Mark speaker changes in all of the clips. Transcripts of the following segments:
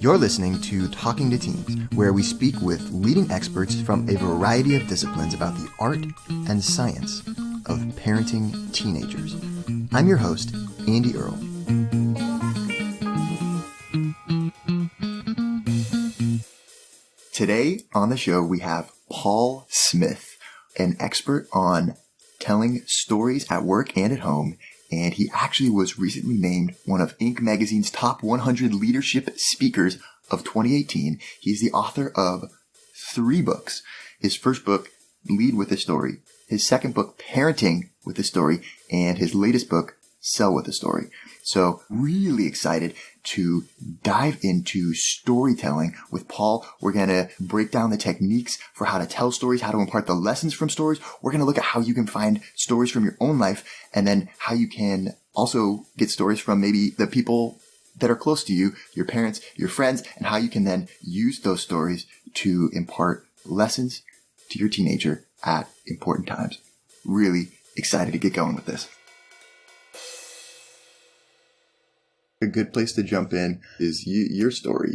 Speaker 1: You're listening to Talking to Teens, where we speak with leading experts from a variety of disciplines about the art and science of parenting teenagers. I'm your host, Andy Earle. Today on the show, we have Paul Smith, an expert on telling stories at work and at home, and he actually was recently named one of Inc. magazine's top 100 leadership speakers of 2018. He's the author of 3 books. His first book, Lead with a Story. His second book, Parenting with a Story. And his latest book, Sell with a Story. So really excited to dive into storytelling with Paul. We're going to break down the techniques for how to tell stories, how to impart the lessons from stories. We're going to look at how you can find stories from your own life, and then how you can also get stories from maybe the people that are close to you, your parents, your friends, and how you can then use those stories to impart lessons to your teenager at important times. Really excited to get going with this. A good place to jump in is your story,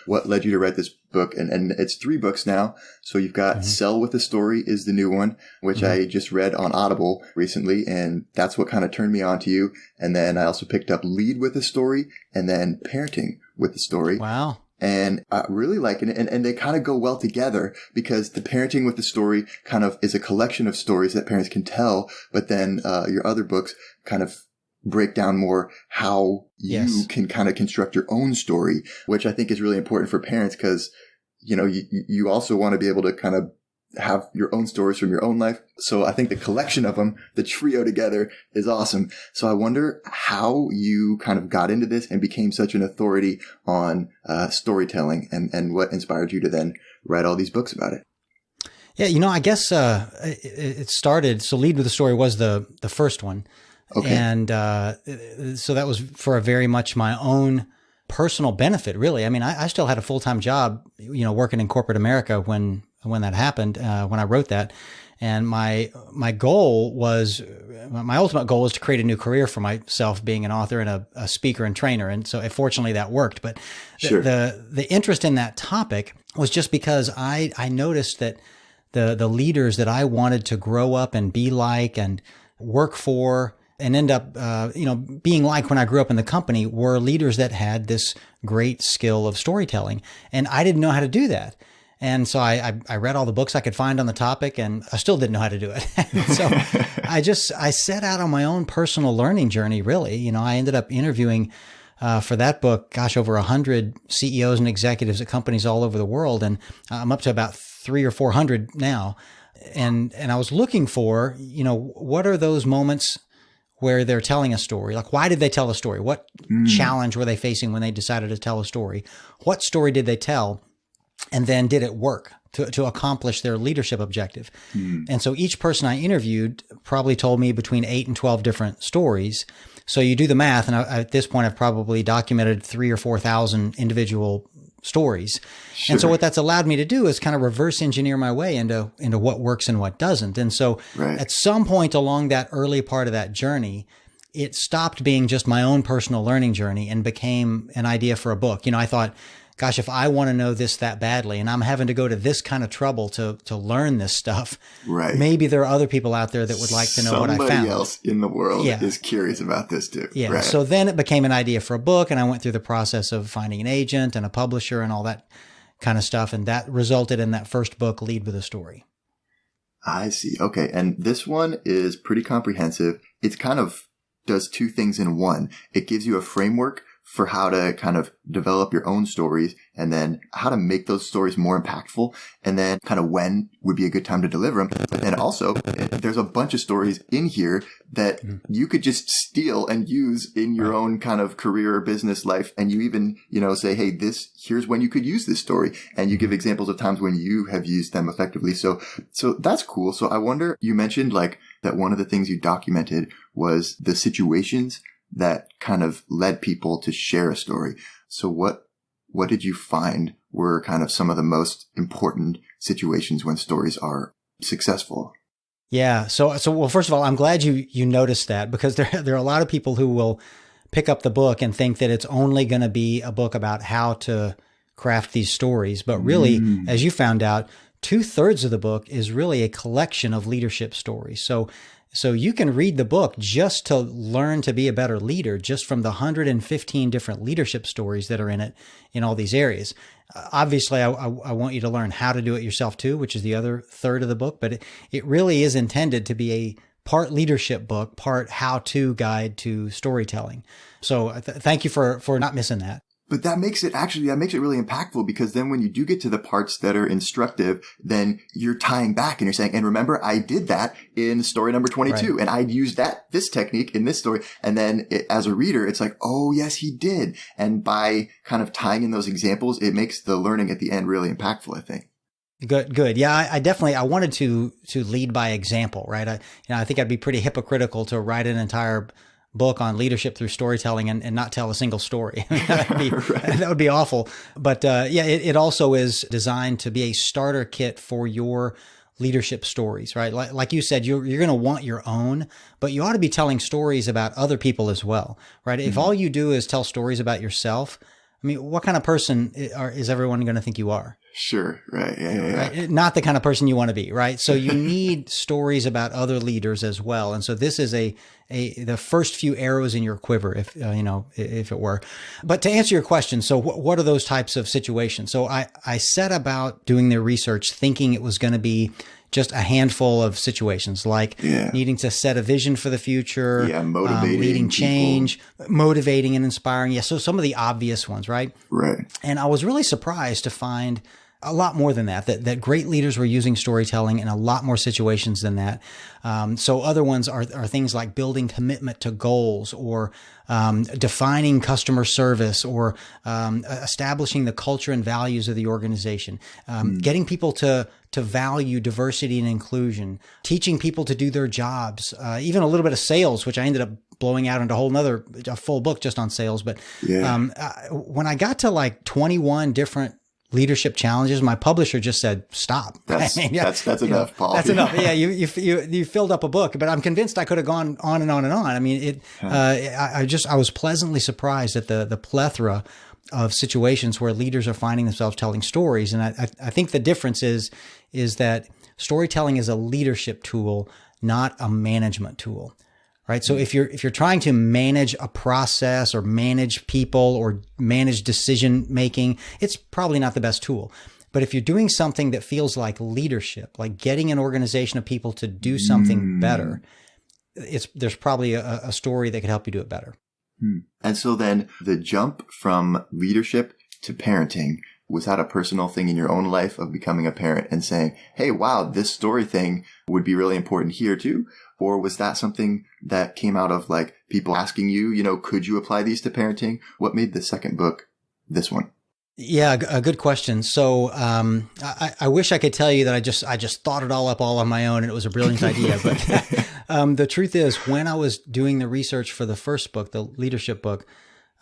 Speaker 1: what led you to write this book. And it's 3 books now. So you've got Sell with a Story is the new one, which I just read on Audible recently. And that's what kind of turned me on to you. And then I also picked up Lead with a Story and then Parenting with a Story.
Speaker 2: Wow.
Speaker 1: And I really like it. And they kind of go well together, because the Parenting with the Story kind of is a collection of stories that parents can tell. But then your other books kind of break down more how you can kind of construct your own story, which I think is really important for parents, because, you also want to be able to kind of have your own stories from your own life. So I think the collection of them, the trio together, is awesome. So I wonder how you kind of got into this and became such an authority on storytelling, and what inspired you to then write all these books about it.
Speaker 2: Yeah, I guess it started, so Lead with a Story was the first one.
Speaker 1: Okay.
Speaker 2: And so that was for a very much my own personal benefit, really. I mean, I still had a full-time job, working in corporate America when that happened, when I wrote that. And my ultimate goal was to create a new career for myself, being an author and a speaker and trainer. And so fortunately that worked. But the interest in that topic was just because I noticed that the leaders that I wanted to grow up and be like and work for and end up, being like when I grew up in the company, were leaders that had this great skill of storytelling. And I didn't know how to do that. And so I read all the books I could find on the topic, and I still didn't know how to do it. So I set out on my own personal learning journey, really. I ended up interviewing for that book, over 100 CEOs and executives at companies all over the world. And I'm up to about 300 or 400 now. And I was looking for, what are those moments where they're telling a story? Like, why did they tell a story? What challenge were they facing when they decided to tell a story? What story did they tell? And then did it work to accomplish their leadership objective? And so each person I interviewed probably told me between 8 and 12 different stories. So you do the math, and at this point, I've probably documented 3,000 or 4,000 individual stories. Sure. And so what that's allowed me to do is kind of reverse engineer my way into what works and what doesn't. And so at some point along that early part of that journey, it stopped being just my own personal learning journey and became an idea for a book. I thought, gosh, if I want to know this that badly and I'm having to go to this kind of trouble to learn this stuff, maybe there are other people out there that would like to know what I found.
Speaker 1: Somebody else in the world is curious about this too.
Speaker 2: Yeah.
Speaker 1: Right.
Speaker 2: So then it became an idea for a book, and I went through the process of finding an agent and a publisher and all that kind of stuff. And that resulted in that first book, Lead with a Story.
Speaker 1: I see. Okay. And this one is pretty comprehensive. It kind of does 2 things in one. It gives you a framework for how to kind of develop your own stories, and then how to make those stories more impactful, and then kind of when would be a good time to deliver them. And also, there's a bunch of stories in here that you could just steal and use in your own kind of career or business life. And you even, say, hey, here's when you could use this story. And you give examples of times when you have used them effectively. So that's cool. So I wonder, you mentioned that one of the things you documented was the situations that kind of led people to share a story. So what did you find were kind of some of the most important situations when stories are successful?
Speaker 2: Yeah. So well, first of all, I'm glad you noticed that, because there are a lot of people who will pick up the book and think that it's only going to be a book about how to craft these stories. But really, as you found out, 2/3 of the book is really a collection of leadership stories. So you can read the book just to learn to be a better leader, just from the 115 different leadership stories that are in it in all these areas. Obviously, I want you to learn how to do it yourself too, which is the other third of the book. But it really is intended to be a part leadership book, part how-to guide to storytelling. So thank you for not missing that.
Speaker 1: But that makes it really impactful, because then when you do get to the parts that are instructive, then you're tying back and you're saying, and remember, I did that in story number 22 and I used this technique in this story. And then as a reader, it's like, oh yes, he did. And by kind of tying in those examples, it makes the learning at the end really impactful, I think.
Speaker 2: Good. Yeah, I definitely, I wanted to lead by example, right? I think I'd be pretty hypocritical to write an entire book on leadership through storytelling and not tell a single story. That would be awful. But it also is designed to be a starter kit for your leadership stories, right? Like you said, you're going to want your own, but you ought to be telling stories about other people as well, right? If all you do is tell stories about yourself, I mean, what kind of person is everyone going to think you are?
Speaker 1: Sure. Right. Yeah.
Speaker 2: Right? Not the kind of person you want to be, right? So you need stories about other leaders as well. And so this is the first few arrows in your quiver, if it were. But to answer your question, so what are those types of situations? So I set about doing the research thinking it was going to be just a handful of situations, like needing to set a vision for the future,
Speaker 1: motivating,
Speaker 2: leading change, motivating and inspiring. Yeah. So some of the obvious ones, right?
Speaker 1: Right.
Speaker 2: And I was really surprised to find a lot more than that great leaders were using storytelling in a lot more situations than that. So other ones are things like building commitment to goals, or defining customer service, or establishing the culture and values of the organization, getting people to value diversity and inclusion, teaching people to do their jobs, even a little bit of sales, which I ended up blowing out into a full book just on sales. But when I got to like 21 different leadership challenges, my publisher just said, stop.
Speaker 1: That's enough, Paul.
Speaker 2: That's enough. Yeah. You filled up a book, but I'm convinced I could have gone on and on and on. I mean, I was pleasantly surprised at the plethora of situations where leaders are finding themselves telling stories. And I think the difference is that storytelling is a leadership tool, not a management tool. Right. So if you're trying to manage a process or manage people or manage decision making, it's probably not the best tool. But if you're doing something that feels like leadership, like getting an organization of people to do something better, there's probably a story that could help you do it better.
Speaker 1: And so then the jump from leadership to parenting, was that a personal thing in your own life of becoming a parent and saying, hey, wow, this story thing would be really important here too? Or was that something that came out of like people asking you, could you apply these to parenting? What made the second book this one?
Speaker 2: Yeah, a good question. So I wish I could tell you that I just thought it all up all on my own and it was a brilliant idea. But the truth is, when I was doing the research for the first book, the leadership book,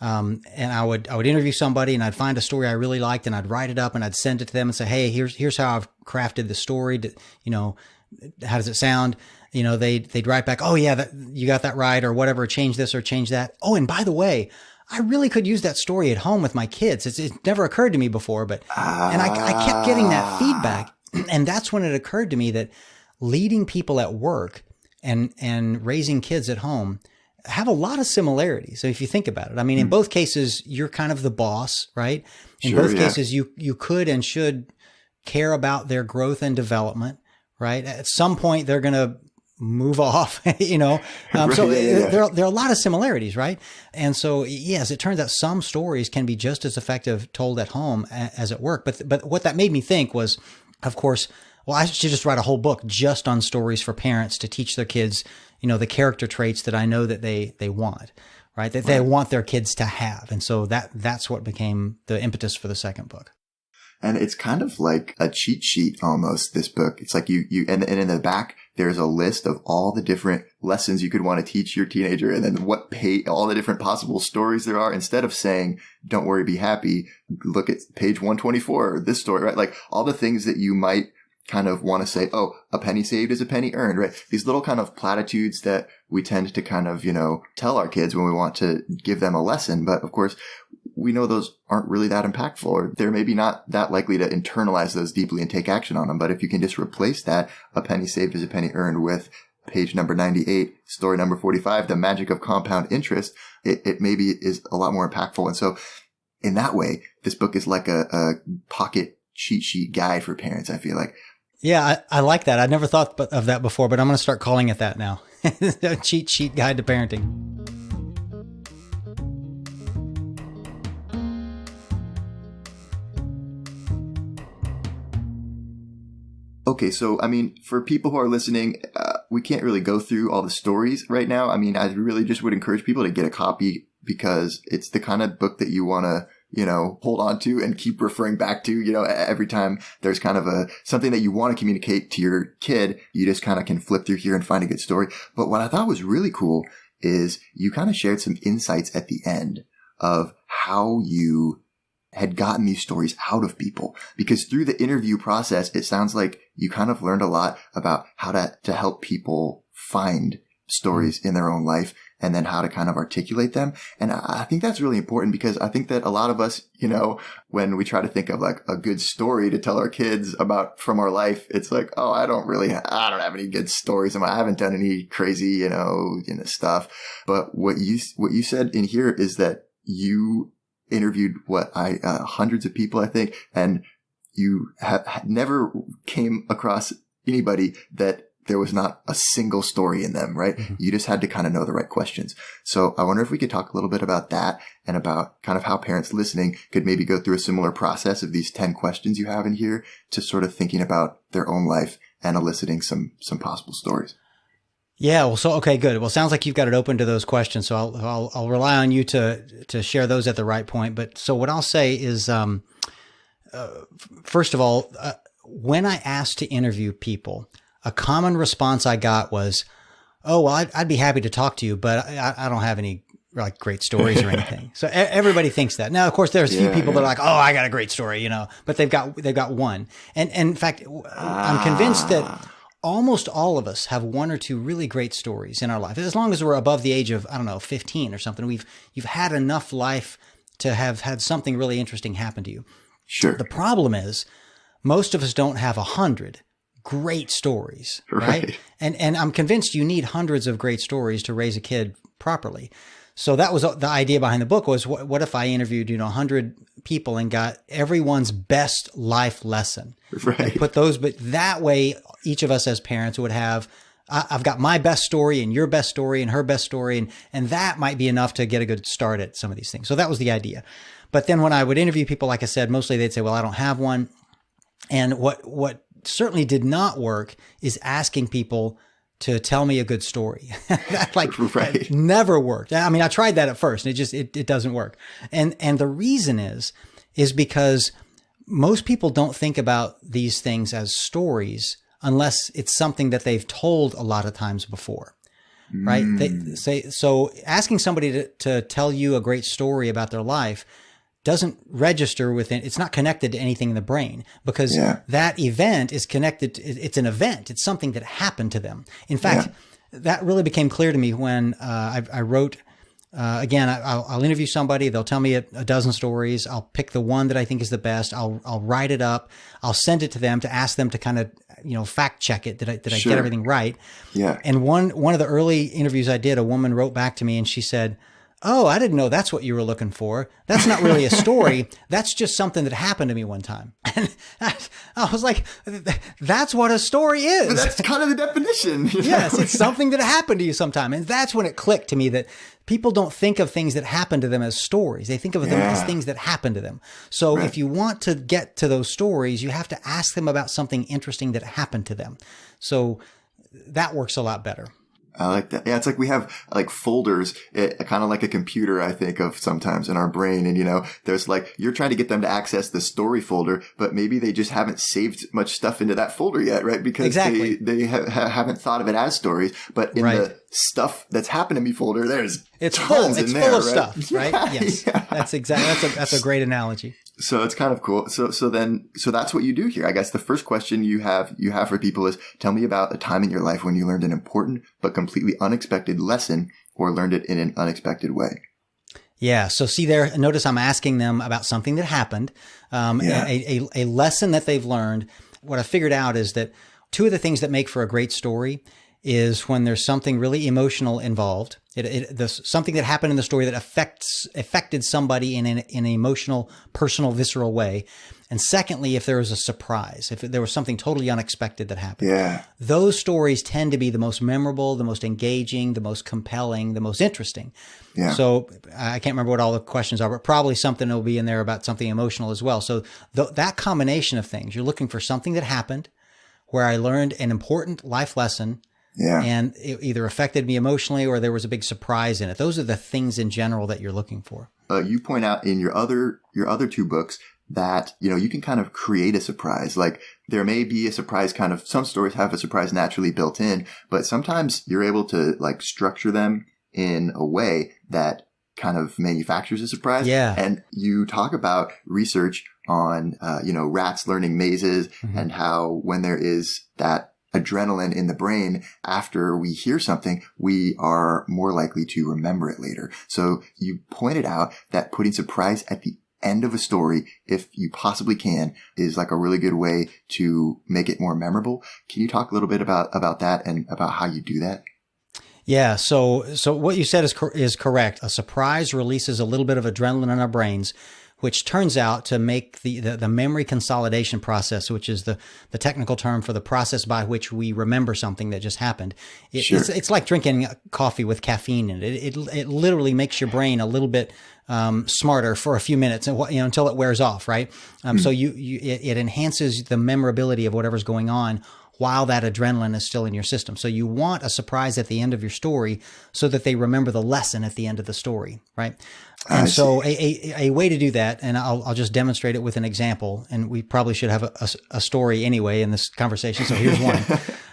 Speaker 2: and I would interview somebody and I'd find a story I really liked and I'd write it up and I'd send it to them and say, hey, here's how I've crafted the story. How does it sound? They'd write back, oh yeah, you got that right, or whatever, change this or change that. Oh, and by the way, I really could use that story at home with my kids. It never occurred to me before, and I kept getting that feedback. And that's when it occurred to me that leading people at work and raising kids at home have a lot of similarities. So if you think about it, I mean, in both cases, you're kind of the boss, right? In both cases, you could and should care about their growth and development, right? At some point, they're going to move off, Right, so there are a lot of similarities, right? And so, yes, it turns out some stories can be just as effective told at home as at work. But what that made me think was, of course, well, I should just write a whole book just on stories for parents to teach their kids, the character traits that I know that they want, right? That they want their kids to have. And so that's what became the impetus for the second book.
Speaker 1: And it's kind of like a cheat sheet almost, this book. It's like and in the back, there's a list of all the different lessons you could want to teach your teenager, and then all the different possible stories there are. Instead of saying, don't worry, be happy, look at page 124, or this story, right? Like all the things that you might kind of want to say, oh, a penny saved is a penny earned, right? These little kind of platitudes that we tend to kind of, tell our kids when we want to give them a lesson. But of course, we know those aren't really that impactful, or they're maybe not that likely to internalize those deeply and take action on them. But if you can just replace that, a penny saved is a penny earned, with page number 98, story number 45, the magic of compound interest, it maybe is a lot more impactful. And so in that way, this book is like a pocket cheat sheet guide for parents, I feel like.
Speaker 2: Yeah, I like that. I'd never thought of that before, but I'm going to start calling it that now. A cheat sheet guide to parenting.
Speaker 1: Okay, so, I mean, for people who are listening, we can't really go through all the stories right now. I mean, I really just would encourage people to get a copy, because it's the kind of book that you want to, hold on to and keep referring back to, every time there's kind of something that you want to communicate to your kid. You just kind of can flip through here and find a good story. But what I thought was really cool is you kind of shared some insights at the end of how you had gotten these stories out of people, because through the interview process, it sounds like you kind of learned a lot about how to help people find stories in their own life, and then how to kind of articulate them. And I think that's really important, because I think that a lot of us, when we try to think of like a good story to tell our kids about from our life, it's like, oh, I don't have any good stories. I haven't done any crazy, stuff. But what you said in here is that you interviewed hundreds of people, I think, and you have never came across anybody that there was not a single story in them, right? Mm-hmm. You just had to kind of know the right questions. So I wonder if we could talk a little bit about that, and about kind of how parents listening could maybe go through a similar process of these 10 questions you have in here, to sort of thinking about their own life and eliciting some possible stories.
Speaker 2: Yeah. Well, okay, good. Well, sounds like you've got it open to those questions. So I'll rely on you to share those at the right point. But so what I'll say is, first of all, when I asked to interview people, a common response I got was, "Oh, well, I'd be happy to talk to you, but I don't have any like great stories or anything." So everybody thinks that. Now, of course, there's a few people that are like, "Oh, I got a great story," but they've got one. And in fact, I'm convinced that almost all of us have one or two really great stories in our life. As long as we're above the age of, 15 or something, you've had enough life to have had something really interesting happen to you.
Speaker 1: Sure.
Speaker 2: The problem is, most of us don't have 100 great stories, right? And I'm convinced you need hundreds of great stories to raise a kid properly. So that was the idea behind the book, was what if I interviewed, 100 people and got everyone's best life lesson,
Speaker 1: right?
Speaker 2: And put those, but that way each of us as parents would have, I've got my best story and your best story and her best story. And that might be enough to get a good start at some of these things. So that was the idea. But then when I would interview people, like I said, mostly they'd say, well, I don't have one. And what certainly did not work is asking people to tell me a good story. That never worked. I mean, I tried that at first, and it doesn't work. And the reason is because most people don't think about these things as stories unless it's something that they've told a lot of times before. Right? They say, so asking somebody to tell you a great story about their life doesn't register within, it's not connected to anything in the brain, because that event is connected to, it's an event. It's something that happened to them. In fact, that really became clear to me when I wrote, again, I'll interview somebody, they'll tell me a dozen stories. I'll pick the one that I think is the best. I'll write it up. I'll send it to them to ask them to kind of, fact check it. Did I get everything right?
Speaker 1: Yeah.
Speaker 2: And one of the early interviews I did, a woman wrote back to me and she said, "Oh, I didn't know that's what you were looking for. That's not really a story. That's just something that happened to me one time." And I was like, that's what a story is.
Speaker 1: But that's kind of the definition.
Speaker 2: Yes, it's something that happened to you sometime. And that's when it clicked to me that people don't think of things that happen to them as stories. They think of them as things that happen to them. So if you want to get to those stories, you have to ask them about something interesting that happened to them. So that works a lot better.
Speaker 1: I like that. Yeah, it's like we have like folders, kind of like a computer, I think of sometimes in our brain. And, there's like, you're trying to get them to access the story folder, but maybe they just haven't saved much stuff into that folder yet, right? Because they haven't thought of it as stories. But in the stuff that's happened to me folder, there's tons in there.
Speaker 2: It's full of stuff, right? Yes. Yeah. That's a great analogy.
Speaker 1: So it's kind of cool. So that's what you do here. I guess the first question you have for people is, tell me about a time in your life when you learned an important but completely unexpected lesson, or learned it in an unexpected way.
Speaker 2: Yeah. So see there, notice I'm asking them about something that happened,
Speaker 1: Yeah.
Speaker 2: a lesson that they've learned. What I figured out is that two of the things that make for a great story is when there's something really emotional involved. Something that happened in the story that affected somebody in an emotional, personal, visceral way. And secondly, if there was a surprise, if there was something totally unexpected that happened.
Speaker 1: Yeah.
Speaker 2: Those stories tend to be the most memorable, the most engaging, the most compelling, the most interesting.
Speaker 1: Yeah.
Speaker 2: So I can't remember what all the questions are, but probably something will be in there about something emotional as well. So that combination of things, you're looking for something that happened where I learned an important life lesson.
Speaker 1: Yeah.
Speaker 2: And it either affected me emotionally or there was a big surprise in it. Those are the things in general that you're looking for.
Speaker 1: You point out in your other two books that, you can kind of create a surprise. Like there may be a surprise kind of, some stories have a surprise naturally built in, but sometimes you're able to like structure them in a way that kind of manufactures a surprise.
Speaker 2: Yeah.
Speaker 1: And you talk about research on, rats learning mazes and how when there is that adrenaline in the brain after we hear something, we are more likely to remember it later. So you pointed out that putting surprise at the end of a story, if you possibly can, is like a really good way to make it more memorable. Can you talk a little bit about that and about how you do that?
Speaker 2: Yeah. So what you said is correct. A surprise releases a little bit of adrenaline in our brains, which turns out to make the memory consolidation process, which is the technical term for the process by which we remember something that just happened. It's like drinking coffee with caffeine in it. It literally makes your brain a little bit smarter for a few minutes and until it wears off, right? So it enhances the memorability of whatever's going on while that adrenaline is still in your system. So you want a surprise at the end of your story so that they remember the lesson at the end of the story, right? And so a way to do that, and I'll just demonstrate it with an example, and we probably should have a story anyway in this conversation. So here's one.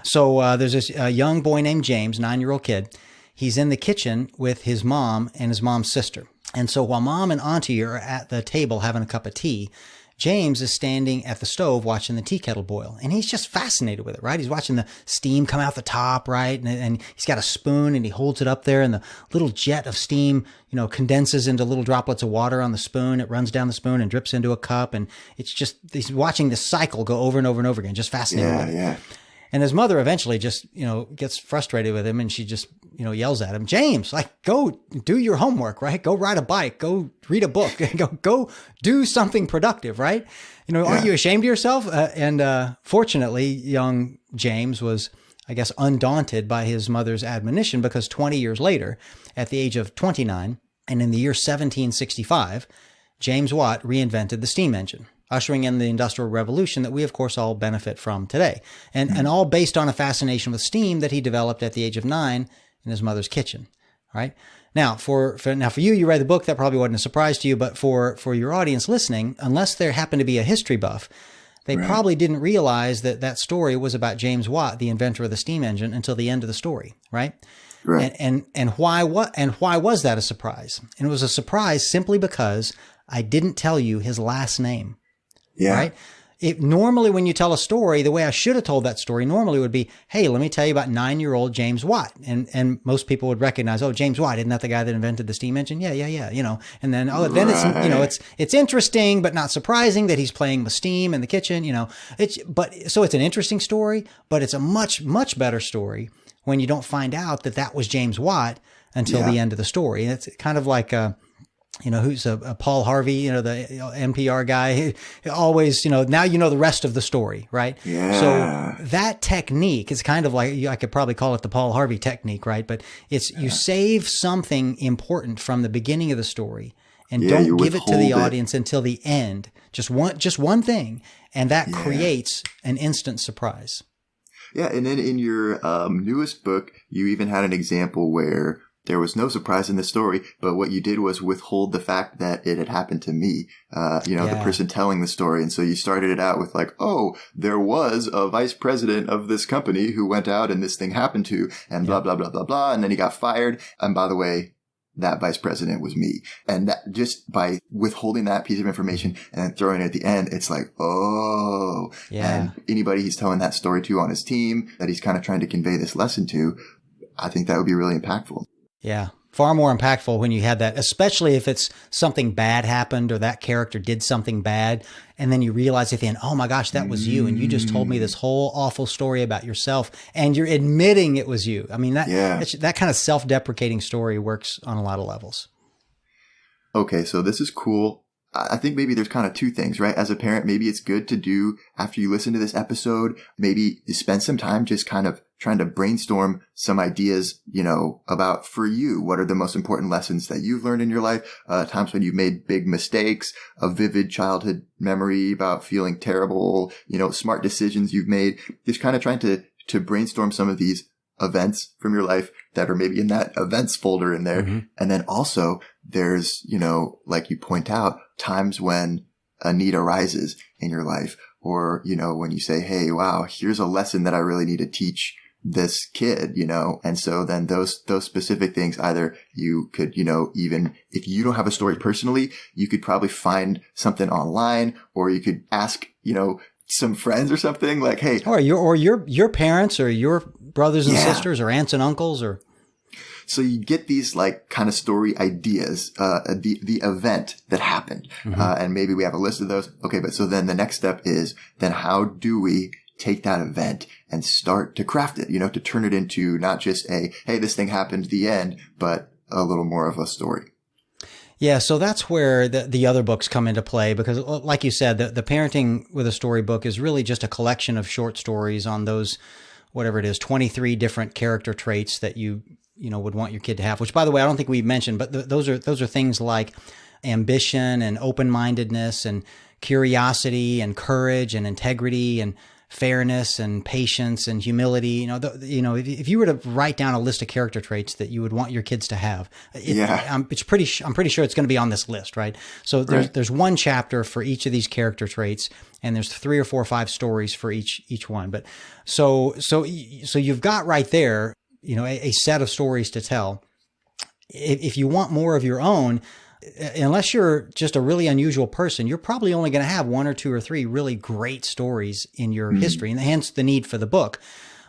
Speaker 2: So there's this young boy named James, 9-year-old kid. He's in the kitchen with his mom and his mom's sister. And so while mom and auntie are at the table having a cup of tea, James is standing at the stove watching the tea kettle boil, and he's just fascinated with it, right? He's watching the steam come out the top, right? And he's got a spoon and he holds it up there, and the little jet of steam, condenses into little droplets of water on the spoon. It runs down the spoon and drips into a cup, and it's just, he's watching this cycle go over and over and over again, just fascinated with it. Yeah. And his mother eventually just, gets frustrated with him, and she just, yells at him, James, like, go do your homework, right? Go ride a bike, go read a book, go do something productive, right? Aren't you ashamed of yourself? And fortunately, young James was, I guess, undaunted by his mother's admonition, because 20 years later, at the age of 29, and in the year 1765, James Watt reinvented the steam engine, ushering in the Industrial Revolution that we, of course, all benefit from today. And all based on a fascination with steam that he developed at the age of 9 in his mother's kitchen, right? Now, for you, you read the book, that probably wasn't a surprise to you, but for your audience listening, unless there happened to be a history buff, they probably didn't realize that story was about James Watt, the inventor of the steam engine, until the end of the story, right? Right. And why was that a surprise? And it was a surprise simply because I didn't tell you his last name. Yeah. Right. Normally, when you tell a story, the way I should have told that story normally would be, hey, let me tell you about 9-year-old James Watt. And most people would recognize, oh, James Watt, isn't that the guy that invented the steam engine? Yeah. And then, then it's interesting, but not surprising that he's playing with steam in the kitchen, so it's an interesting story, but it's a much, much better story when you don't find out that was James Watt until the end of the story. And it's kind of like, who's a Paul Harvey, the NPR guy, he always, now the rest of the story, right? Yeah. So that technique is kind of like, I could probably call it the Paul Harvey technique, right? But it's, you save something important from the beginning of the story and don't give it to the audience until the end. Just one thing. And that creates an instant surprise.
Speaker 1: Yeah. And then in your newest book, you even had an example where there was no surprise in the story, but what you did was withhold the fact that it had happened to me, the person telling the story. And so you started it out with like, oh, there was a vice president of this company who went out and this thing happened to, and blah, blah, blah, blah, blah. And then he got fired. And by the way, that vice president was me. And that just by withholding that piece of information and then throwing it at the end, it's like, oh, and anybody he's telling that story to on his team that he's kind of trying to convey this lesson to, I think that would be really impactful.
Speaker 2: Yeah, far more impactful when you had that, especially if it's something bad happened or that character did something bad. And then you realize at the end, oh my gosh, that was you. And you just told me this whole awful story about yourself and you're admitting it was you. I mean, that kind of self-deprecating story works on a lot of levels.
Speaker 1: Okay, so this is cool. I think maybe there's kind of two things, right? As a parent, maybe it's good to do after you listen to this episode, maybe you spend some time just kind of trying to brainstorm some ideas, about for you, what are the most important lessons that you've learned in your life, times when you've made big mistakes, a vivid childhood memory about feeling terrible, smart decisions you've made, just kind of trying to brainstorm some of these events from your life that are maybe in that events folder in there. Mm-hmm. And then also there's, like you point out, times when a need arises in your life or, when you say, hey, wow, here's a lesson that I really need to teach this kid, and so then those specific things, either you could, even if you don't have a story personally, you could probably find something online or you could ask, some friends or something like, hey,
Speaker 2: or your parents or your brothers and sisters or aunts and uncles or.
Speaker 1: So you get these like kind of story ideas, the event that happened. Mm-hmm. And maybe we have a list of those. Okay. But so then the next step is then how do we take that event and start to craft it, to turn it into not just hey, this thing happened, the end, but a little more of a story.
Speaker 2: Yeah, so that's where the other books come into play because, like you said, the Parenting with a Storybook is really just a collection of short stories on those, whatever it is, 23 different character traits that you would want your kid to have. Which, by the way, I don't think we mentioned, but those are things like ambition and open-mindedness and curiosity and courage and integrity and fairness and patience and humility. If you were to write down a list of character traits that you would want your kids to have, I'm pretty sure it's going to be on this list, right? So there's one chapter for each of these character traits, and there's 3 or 4 or 5 stories for each one. But so you've got right there, a set of stories to tell. If you want more of your own, unless you're just a really unusual person, you're probably only going to have 1 or 2 or 3 really great stories in your history, and hence the need for the book.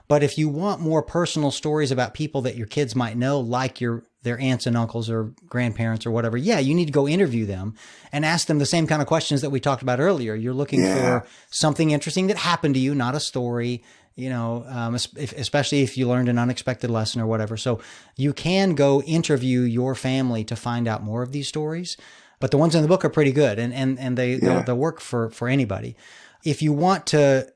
Speaker 2: But if you want more personal stories about people that your kids might know, like their aunts and uncles or grandparents or whatever, you need to go interview them and ask them the same kind of questions that we talked about earlier. You're looking for something interesting that happened to you, not a story. Especially if you learned an unexpected lesson or whatever. So you can go interview your family to find out more of these stories, but the ones in the book are pretty good and they'll work for anybody. If you want to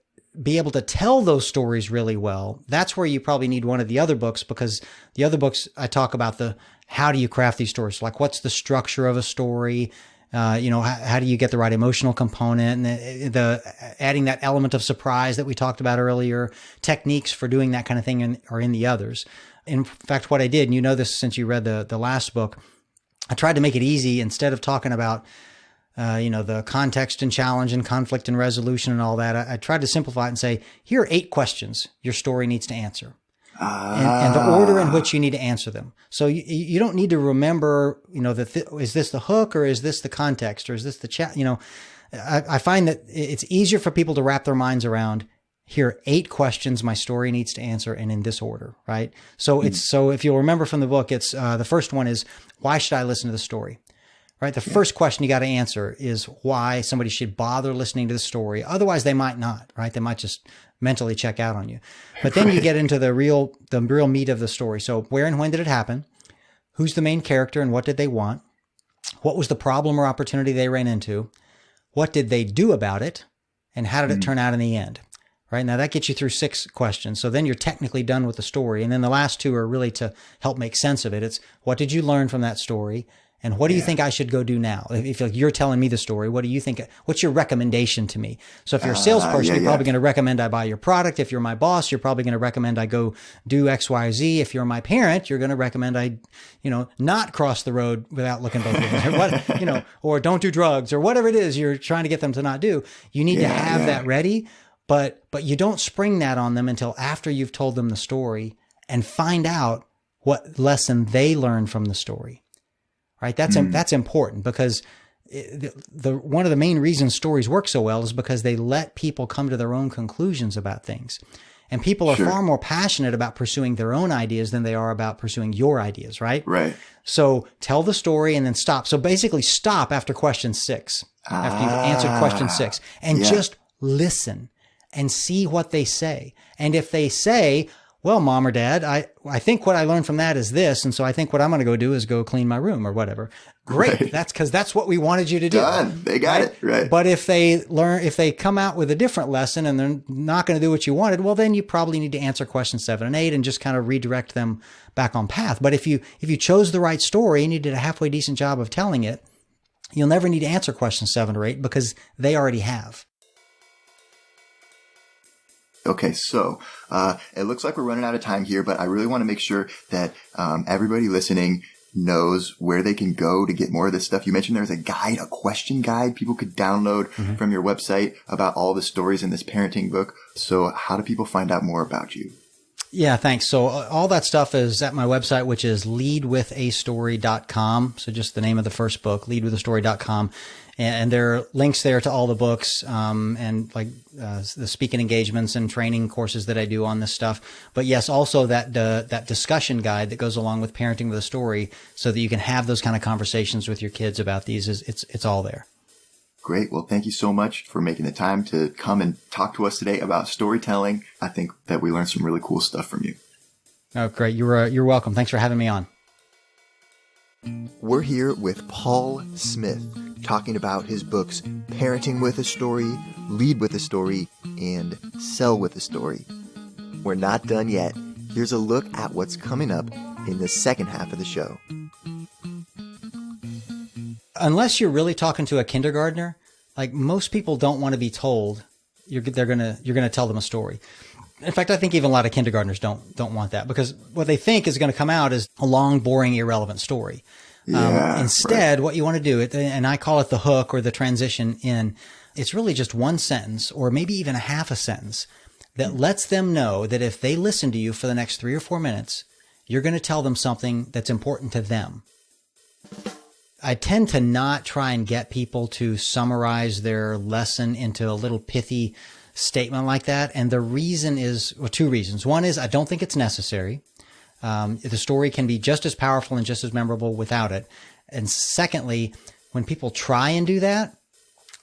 Speaker 2: be able to tell those stories really well, that's where you probably need one of the other books, because the other books I talk about how do you craft these stories? Like what's the structure of a story? How do you get the right emotional component and the adding that element of surprise that we talked about earlier, techniques for doing that kind of thing are in the others. In fact, what I did, and you know this since you read the last book, I tried to make it easy. Instead of talking about, the context and challenge and conflict and resolution and all that, I tried to simplify it and say, here are 8 questions your story needs to answer. And the order in which you need to answer them. So you don't need to remember, is this the hook or is this the context or is this the chat? I find that it's easier for people to wrap their minds around, here are 8 questions my story needs to answer and in this order, right? So so if you'll remember from the book, it's the first one is, why should I listen to the story? Right? The first question you got to answer is why somebody should bother listening to the story. Otherwise, they might not, right? They might just mentally check out on you. But then you get into the real meat of the story. So where and when did it happen? Who's the main character and what did they want? What was the problem or opportunity they ran into? What did they do about it? And how did it turn out in the end? Right? Now that gets you through 6 questions. So then you're technically done with the story. And then the last 2 are really to help make sense of it. It's what did you learn from that story? And what do you think I should go do now? If you're telling me the story, what do you think? What's your recommendation to me? So if you're a salesperson, you're probably going to recommend I buy your product. If you're my boss, you're probably going to recommend I go do X, Y, Z. If you're my parent, you're going to recommend I, not cross the road without looking both ways, or or don't do drugs or whatever it is you're trying to get them to not do. You need to have that ready, but you don't spring that on them until after you've told them the story and find out what lesson they learned from the story. Right. That's important because one of the main reasons stories work so well is because they let people come to their own conclusions about things. And people are
Speaker 1: Sure.
Speaker 2: far more passionate about pursuing their own ideas than they are about pursuing your ideas, right?
Speaker 1: Right.
Speaker 2: So tell the story and then stop. So basically stop after question 6, after you've answered question 6, and just listen and see what they say. And if they say, well, Mom or Dad, I think what I learned from that is this. And so I think what I'm going to go do is go clean my room or whatever. Great.
Speaker 1: Right.
Speaker 2: That's because that's what we wanted you to do.
Speaker 1: Done. They got it. Right.
Speaker 2: But if they come out with a different lesson and they're not going to do what you wanted, well, then you probably need to answer questions 7 and 8 and just kind of redirect them back on path. But if you chose the right story and you did a halfway decent job of telling it, you'll never need to answer questions 7 or 8 because they already have.
Speaker 1: Okay, so it looks like we're running out of time here, but I really want to make sure that everybody listening knows where they can go to get more of this stuff. You mentioned there's a guide, a question guide people could download from your website about all the stories in this parenting book. So how do people find out more about you?
Speaker 2: Yeah, thanks. So all that stuff is at my website, which is leadwithastory.com. So just the name of the first book, leadwithastory.com. And there are links there to all the books, and like the speaking engagements and training courses that I do on this stuff. But yes, also that discussion guide that goes along with Parenting with a Story, so that you can have those kind of conversations with your kids about these. It's all there.
Speaker 1: Great. Well, thank you so much for making the time to come and talk to us today about storytelling. I think that we learned some really cool stuff from you.
Speaker 2: Oh, great. You're welcome. Thanks for having me on.
Speaker 1: We're here with Paul Smith talking about his books, Parenting with a Story, Lead with a Story, and Sell with a Story. We're not done yet. Here's a look at what's coming up in the second half of the show.
Speaker 2: Unless you're really talking to a kindergartner, like most people don't want to be told you're gonna tell them a story. In fact, I think even a lot of kindergartners don't want that, because what they think is going to come out is a long, boring, irrelevant story. Instead, what you want to do, and I call it the hook or the transition in, it's really just one sentence or maybe even a half a sentence that lets them know that if they listen to you for the next 3 or 4 minutes, you're going to tell them something that's important to them. I tend to not try and get people to summarize their lesson into a little pithy statement like that. And the reason is, well, 2 reasons. One is I don't think it's necessary. The story can be just as powerful and just as memorable without it. And secondly, when people try and do that,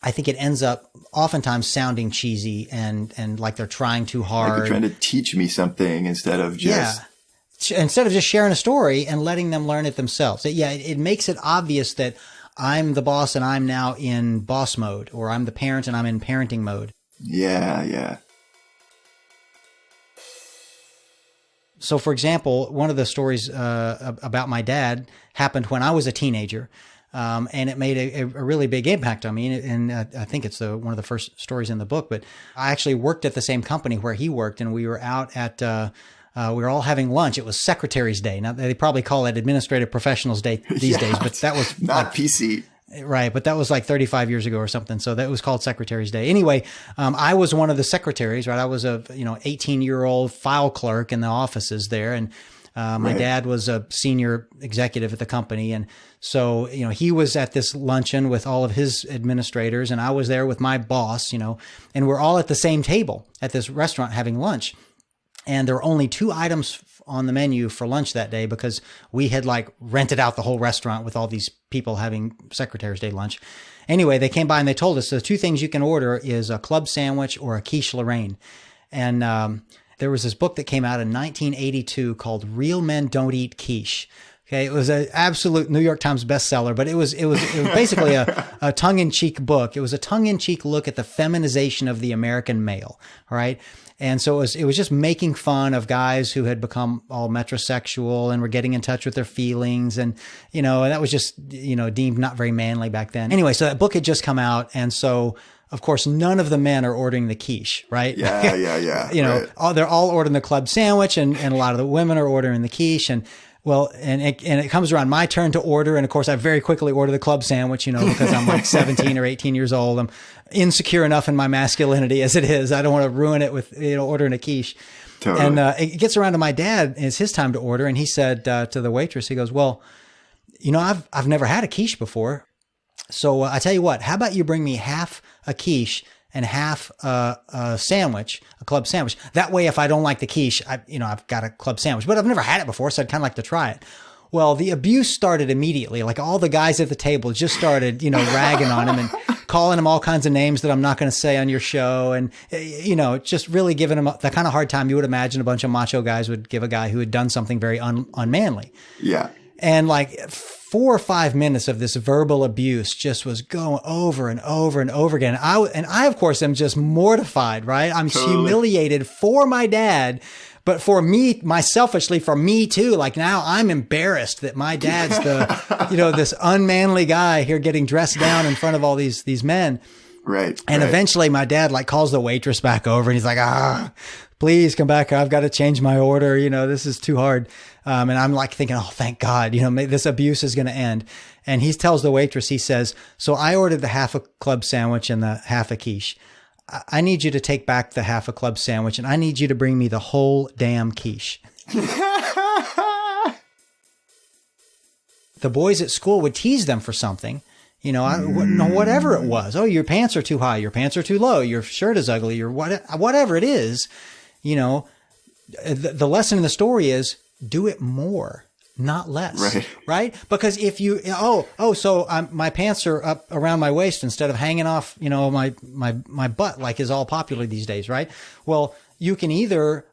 Speaker 2: I think it ends up oftentimes sounding cheesy and like they're trying too hard.
Speaker 1: Like they're trying to teach me something instead of just...
Speaker 2: Yeah. Instead of just sharing a story and letting them learn it themselves. It makes it obvious that I'm the boss and I'm now in boss mode, or I'm the parent and I'm in parenting mode.
Speaker 1: Yeah.
Speaker 2: So, for example, one of the stories about my dad happened when I was a teenager, and it made a really big impact on me. And I think it's one of the first stories in the book. But I actually worked at the same company where he worked, and we were out at we were all having lunch. It was Secretary's Day. Now, they probably call it Administrative Professionals Day these days, but that was
Speaker 1: not PC.
Speaker 2: Right. But that was like 35 years ago or something. So that was called Secretary's Day. Anyway, I was one of the secretaries, right? I was a 18-year-old file clerk in the offices there. And my dad was a senior executive at the company. And so, he was at this luncheon with all of his administrators, and I was there with my boss, and we're all at the same table at this restaurant having lunch. And there were only 2 items on the menu for lunch that day because we had rented out the whole restaurant with all these people having Secretary's Day lunch. Anyway, they came by and they told us the 2 things you can order is a club sandwich or a quiche Lorraine. And there was this book that came out in 1982 called Real Men Don't Eat Quiche. Okay, it was an absolute New York Times bestseller, but it was basically a tongue-in-cheek book. It was a tongue-in-cheek look at the feminization of the American male. All right. And so it was just making fun of guys who had become all metrosexual and were getting in touch with their feelings. And, that was just, deemed not very manly back then. Anyway, so that book had just come out. And so, of course, none of the men are ordering the quiche, right?
Speaker 1: Yeah.
Speaker 2: They're all ordering the club sandwich, and a lot of the women are ordering the quiche. And well, and it comes around my turn to order. And of course, I very quickly order the club sandwich, because I'm like 17 or 18 years old. I'm insecure enough in my masculinity as it is. I don't want to ruin it with, ordering a quiche.
Speaker 1: Totally.
Speaker 2: And it gets around to my dad, and it's his time to order. And he said to the waitress, he goes, well, I've never had a quiche before. So I tell you what, how about you bring me half a quiche and half a sandwich, a club sandwich. That way, if I don't like the quiche, I've got a club sandwich, but I've never had it before, so I'd kind of like to try it. Well, the abuse started immediately. Like all the guys at the table just started, ragging on him and calling him all kinds of names that I'm not going to say on your show. And, just really giving him the kind of hard time you would imagine a bunch of macho guys would give a guy who had done something very unmanly.
Speaker 1: Yeah.
Speaker 2: And like 4 or 5 minutes of this verbal abuse just was going over and over and over again. And I, of course, am just mortified, right? I'm humiliated for my dad. But for me, selfishly, for me too, like now I'm embarrassed that my dad's this unmanly guy here getting dressed down in front of all these men.
Speaker 1: Right.
Speaker 2: And eventually my dad like calls the waitress back over and he's like, please come back. I've got to change my order. This is too hard. And I'm like thinking, oh, thank God, this abuse is going to end. And he tells the waitress, he says, so I ordered the half a club sandwich and the half a quiche. I need you to take back the half a club sandwich and I need you to bring me the whole damn quiche. The boys at school would tease them for something, whatever it was. Oh, your pants are too high. Your pants are too low. Your shirt is ugly or whatever it is. The lesson in the story is do it more, not less. Right? Because if you, so my pants are up around my waist instead of hanging off, my butt like is all popular these days. Right? Well, you can either,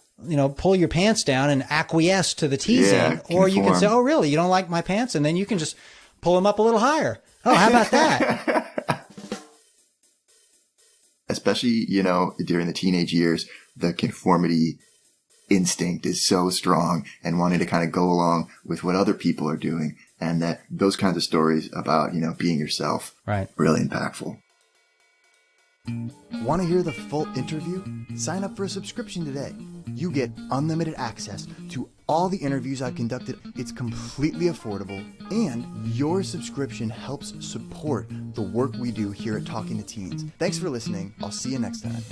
Speaker 2: pull your pants down and acquiesce to the teasing, or you can say, oh, really? You don't like my pants? And then you can just pull them up a little higher. Oh, how about that?
Speaker 1: Especially, during the teenage years, the conformity instinct is so strong and wanting to kind of go along with what other people are doing. And that those kinds of stories about, being yourself,
Speaker 2: right,
Speaker 1: really impactful.
Speaker 3: Want to hear the full interview? Sign up for a subscription today. You get unlimited access to all the interviews I've conducted. It's completely affordable, and your subscription helps support the work we do here at Talking to Teens. Thanks for listening. I'll see you next time.